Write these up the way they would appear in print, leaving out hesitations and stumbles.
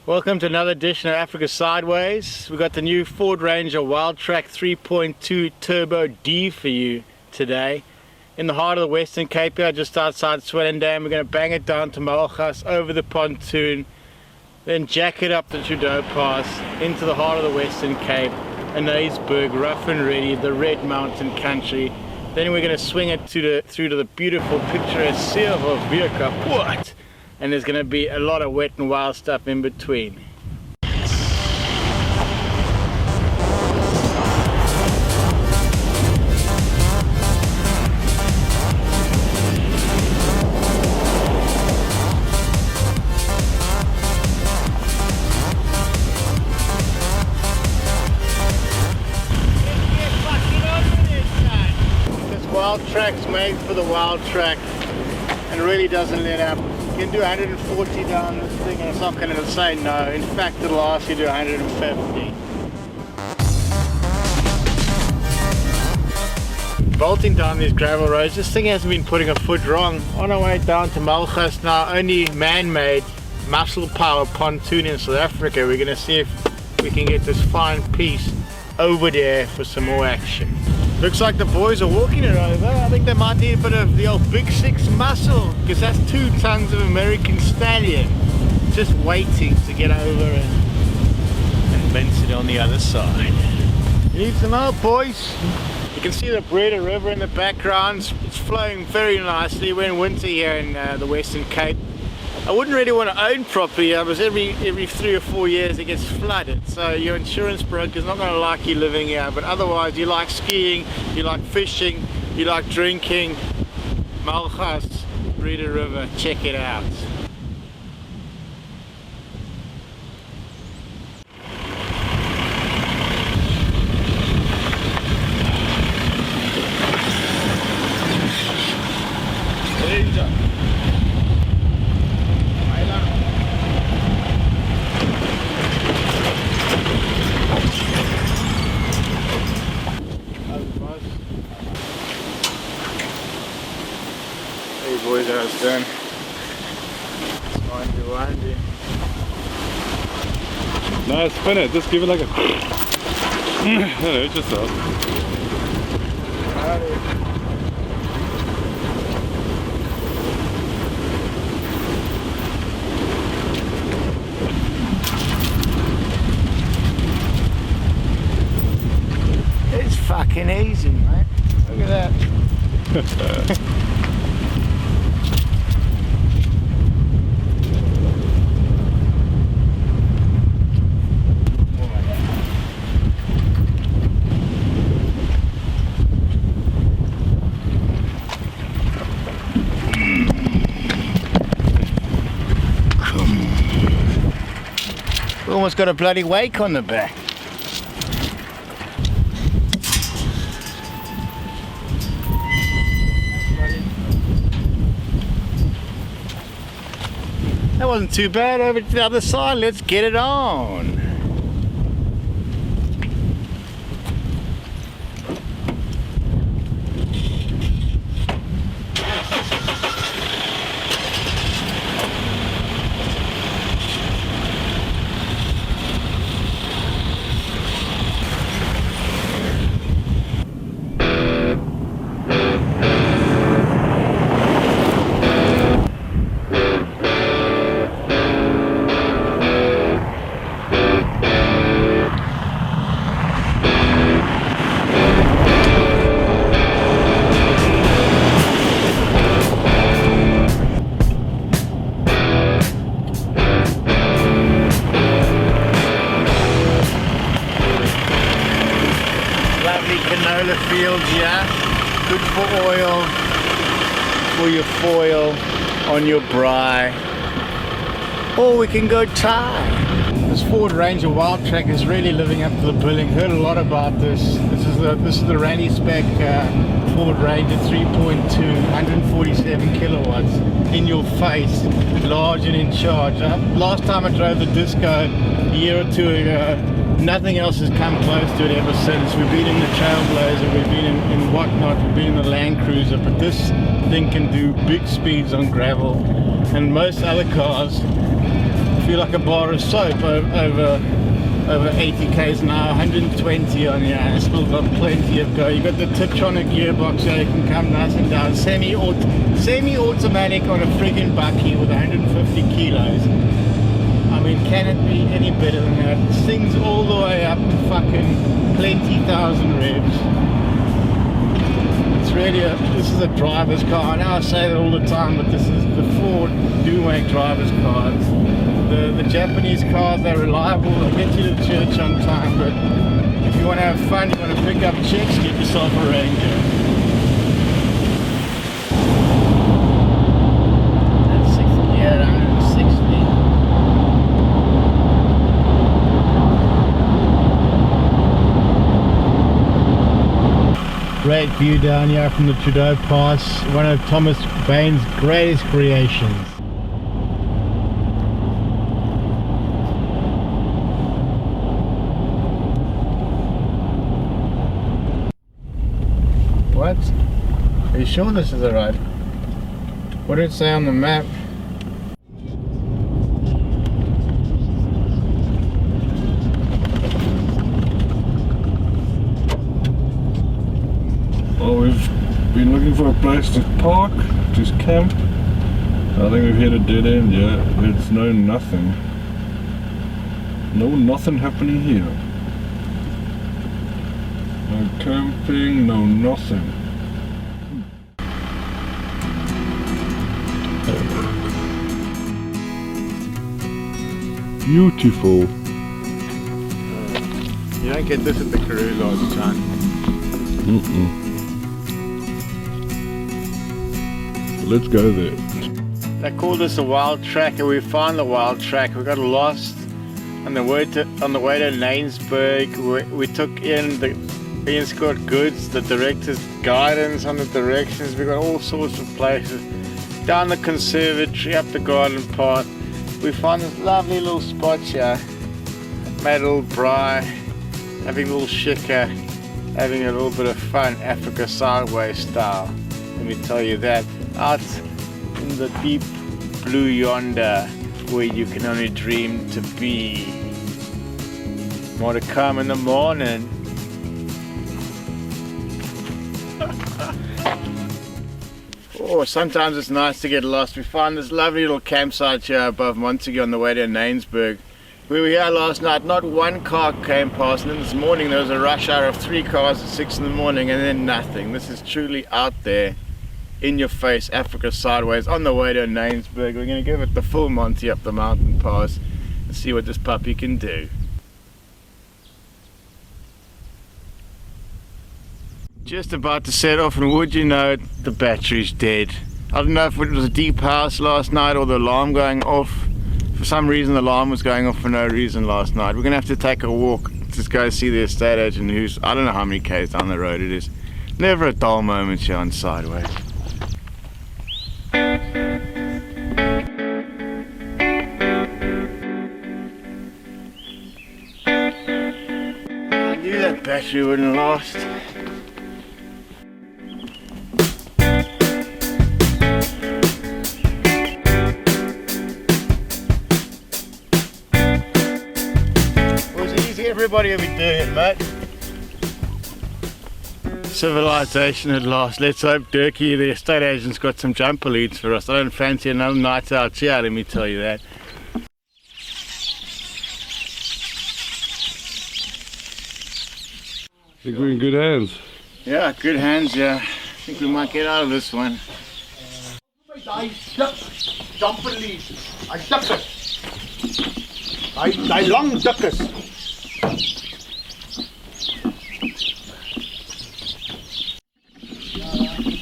Welcome to another edition of Africa Sideways. We've got the new Ford Ranger Wildtrak 3.2 Turbo D for you today. In the heart of the Western Cape here, just outside Swellendam. We're going to bang it down to Malgas, over the pontoon, then jack it up the Trudeau Pass, into the heart of the Western Cape, Anysberg, rough and ready, the Red Mountain country. Then we're going to swing it through to the beautiful picturesque Sea of What? And there's going to be a lot of wet and wild stuff in between. This Wildtrak's made for the Wildtrak and really doesn't let up. You can do 140 down this thing and it's not going to say no. In fact, it'll ask you to do 150. Bolting down these gravel roads, this thing hasn't been putting a foot wrong. On our way down to Malgas now, only man-made muscle power pontoon in South Africa. We're going to see if we can get this fine piece over there for some more action. Looks like the boys are walking it over. I think they might need a bit of the old Big Six muscle, because that's 2 tons of American stallion just waiting to get over and vent it on the other side. You need some help, boys. You can see the Breda River in the background. It's flowing very nicely. We're in winter here in the Western Cape. I wouldn't really want to own property here because every 3 or 4 years it gets flooded, so your insurance broker's not going to like you living here. But otherwise, you like skiing, you like fishing, you like drinking. Malgas, Breda River, check it out. Hey boys, how's it done? Windy. No, spin it. Just give it like a... Hello, just up. It's fucking easy, mate. Look at that. Almost got a bloody wake on the back. That wasn't too bad. Over to the other side, let's get it on. Canola fields, yeah, good for oil, for your foil, on your braai, or we can go Thai. This Ford Ranger Wildtrak is really living up to the billing. Heard a lot about this. This is the Anysberg Ford Ranger 3.2, 147 kilowatts, in your face, large and in charge. Last time I drove the Disco a year or 2 ago, nothing else has come close to it ever since. We've been in the Trailblazer, we've been in whatnot, we've been in the Land Cruiser, but this thing can do big speeds on gravel, and most other cars feel like a bar of soap over 80 k's an hour, 120 on here, and still got plenty of go. You got the Tiptronic gearbox so you can come nice and down, semi-automatic on a friggin' bucky with 150 kilos. I mean, can it be any better than that? It sings all the way up to fucking plenty thousand revs. It's really this is a driver's car. I know I say that all the time, but this is the Ford do make driver's cars. The Japanese cars, they're reliable, they'll get you to church on time, but if you want to have fun, you want to pick up chicks, get yourself a Ranger. That's 60, yeah, 160. Great view down here from the Trudeau Pass, one of Thomas Bain's greatest creations. What? Are you sure this is the right? What did it say on the map? Well, we've been looking for a place to park, just camp. I think we've hit a dead end, yeah. There's nothing. Nothing happening here. No camping, no nothing. Beautiful. You don't get this at the Karoo last time. Let's go there. They called us a Wildtrak, and we found the Wildtrak. We got lost on the way to Anysberg. We took in the Anysberg goods, the director's guidance on the directions. We got all sorts of places. Down the conservatory, up the garden path. We found this lovely little spot here. Made a little braai, having a little shika, having a little bit of fun, Africa sideways style. Let me tell you that. Out in the deep blue yonder, where you can only dream to be. More to come in the morning. Oh, sometimes it's nice to get lost. We found this lovely little campsite here above Montague on the way to Anysberg. We were here last night, not one car came past, and then this morning there was a rush hour of 3 cars at 6 in the morning, and then nothing. This is truly out there, in your face, Africa sideways, on the way to Anysberg. We're going to give it the full Monty up the mountain pass and see what this puppy can do. Just about to set off, and would you know it, the battery's dead. I don't know if it was a deep house last night or the alarm going off. For some reason the alarm was going off for no reason last night. We're gonna have to take a walk to go see the estate agent, who's, I don't know how many k's down the road it is. Never a dull moment here on Sideways. I knew that battery wouldn't last. Everybody will be doing it, mate. Civilization at last. Let's hope Durkee, the estate agent's got some jumper leads for us. I don't fancy another night out here, let me tell you that. I think we're in good hands. Yeah, good hands, yeah. I think we might get out of this one. I duck jumper leads. I duck it. I long duckers.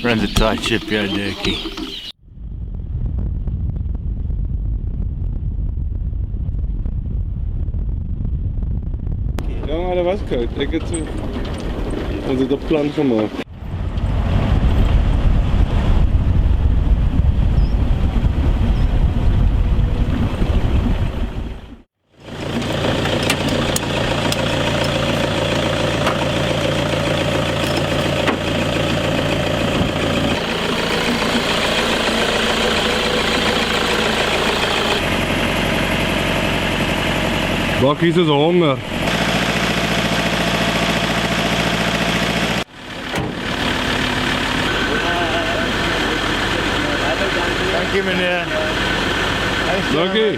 Runs a tight ship here, Durkee. Ja, maar dat was koud. Ik het zo. Dat is de plan gemaakt. Rockies is honger. Dank je meneer. Lucky.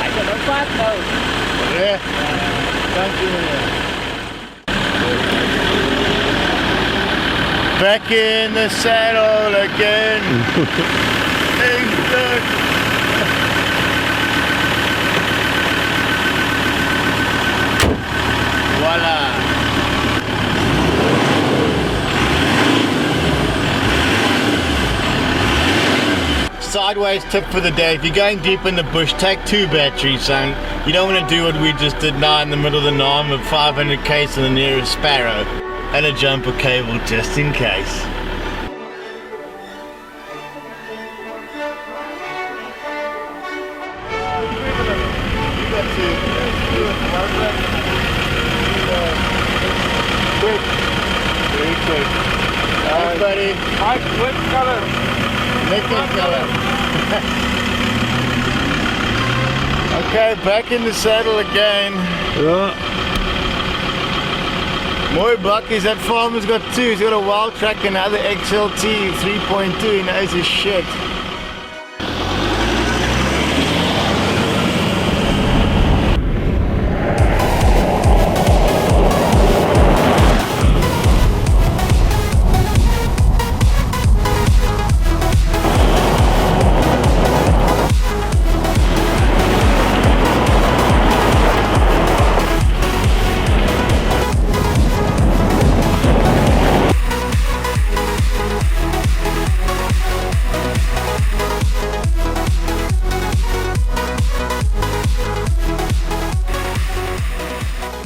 Hij kan ook vaak nodig. Ja. Dank je meneer. Back in the saddle again. Voila. Sideways tip for the day. If you're going deep in the bush, take 2 batteries, son. You don't want to do what we just did now in the middle of the Nam with 500 case in the nearest sparrow. And a jumper cable just in case. Quick. Very quick. Alright, buddy. Mike, what color? Nickel color. Okay, back in the saddle again. Ja. Mooi bakkies, that farmer's got 2. He's got a Wildtrak and another XLT 3.2. He knows his shit.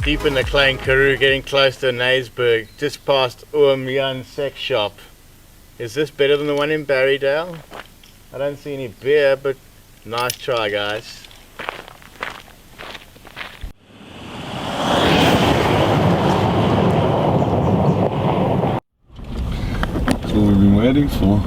Deep in the Klein Karoo, getting close to Anysberg, just past Jan sex shop. Is this better than the one in Barrydale? I don't see any beer, but nice try, guys. That's what we've been waiting for.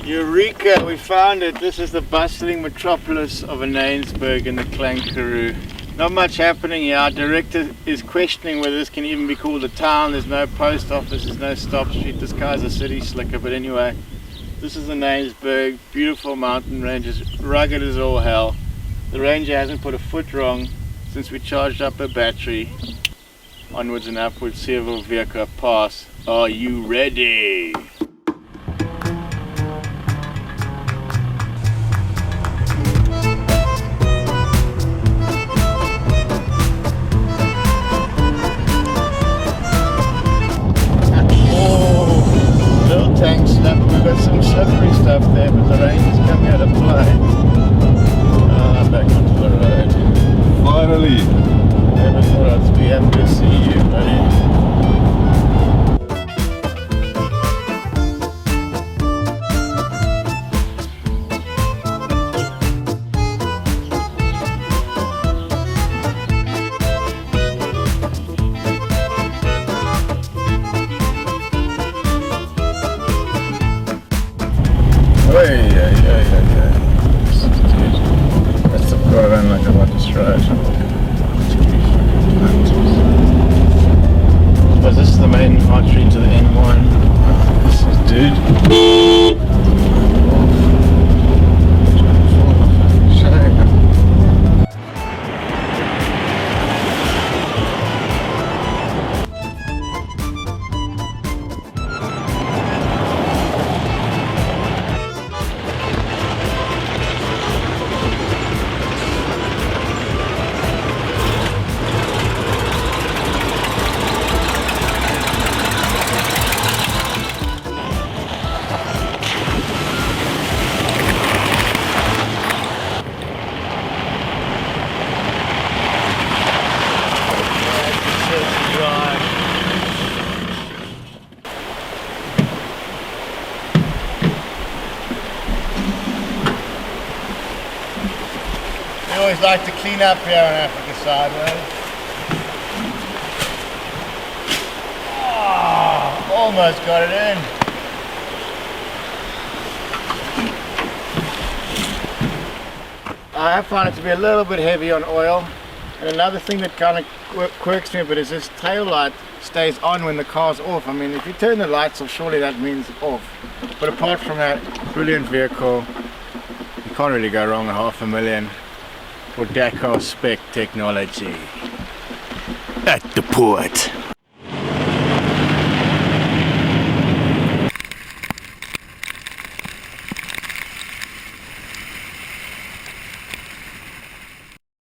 Eureka, we found it. This is the bustling metropolis of Anysberg in the Klein Karoo. Not much happening here. Our director is questioning whether this can even be called a town. There's no post office, there's no stop street. This guy's a city slicker, but anyway, this is Anysberg. Beautiful mountain ranges, rugged as all hell. The ranger hasn't put a foot wrong since we charged up her battery. Onwards and upwards, see if we'll vehicle pass. Are you ready? Tank stuff. We've got some slippery stuff there, but the rain is coming out of play. Back onto the road. Finally. Never thought I'd be happy to see you, buddy. That's the part I like about this ride. But this is the main artery to the N1. This is dude. always like to clean up here on Africa Sideways. Oh, almost got it in. I found it to be a little bit heavy on oil. And another thing that kind of quirks me a bit is this tail light stays on when the car's off. I mean, if you turn the lights off, surely that means off. But apart from that, brilliant vehicle. You can't really go wrong at $500,000 for Dakar spec technology at the port.